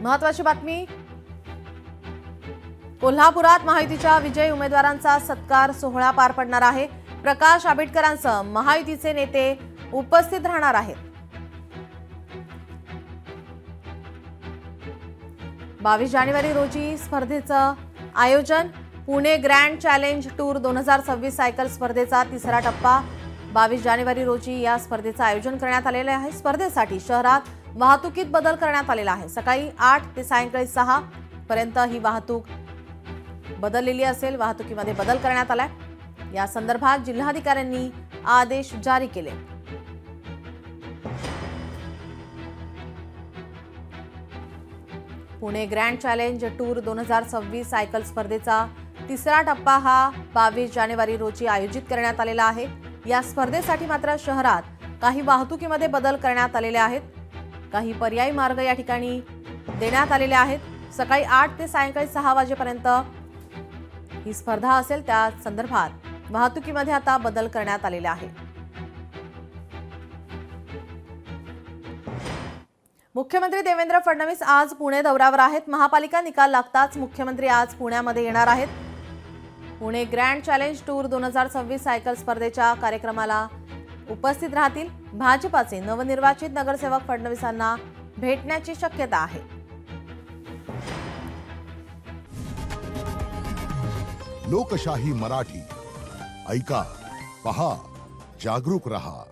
महत्त्वाची बातमी, कोल्हापुरात महायुतीच्या विजयी उमेदवारांचा सत्कार सोहळा पार पडणार आहे। प्रकाश आंबेडकरांसह महायुतीचे नेते उपस्थित राहणार आहेत। 22 जानेवारी रोजी स्पर्धेचं आयोजन, Pune grand challenge tour 2026 cycle स्पर्धेचा तिसरा टप्पा। 22 जानेवारी रोजी या स्पर्धेचं आयोजन करण्यात आलेलं आहे। स्पर्धेसाठी शहरात वाहतुकीत बदल करण्यात आलेला आहे। सकाळी 8 ते सायंकाळी 6 पर्यंत ही वाहतूक बदललेली असेल। वाहतुकीमध्ये बदल करण्यात आलाय। या संदर्भात जिल्हाधिकाऱ्यांनी आदेश जारी केले। Pune grand challenge tour 2026 cycle स्पर्धेचा तिसरा टप्पा हा 22 जानेवारी रोजी आयोजित करण्यात आलेला आहे। या स्पर्धेसाठी मात्र शहरात काही वाहतुकीमध्ये बदल करण्यात आलेले आहेत। काही पर्यायी मार्ग या ठिकाणी देण्यात आलेले आहेत। सकाळी 8 ते सायंकाळी 6 वाजेपर्यंत ही स्पर्धा असेल। त्या संदर्भात वाहतुकीमध्ये आता बदल करण्यात आलेले आहे। मुख्यमंत्री देवेंद्र फडणवीस आज पुणे दौऱ्यावर आहेत। महापालिका निकाल लागताच मुख्यमंत्री आज पुण्यामध्ये येणार आहेत। Pune grand challenge tour 2026 cycle स्पर्धेच्या कार्यक्रमाला उपस्थित राहतील। भाजपाचे नवनिर्वाचित नगरसेवक फडणवीसांना भेटण्याची शक्यता आहे। लोकशाही मराठी ऐका, पहा, जागरूक रहा।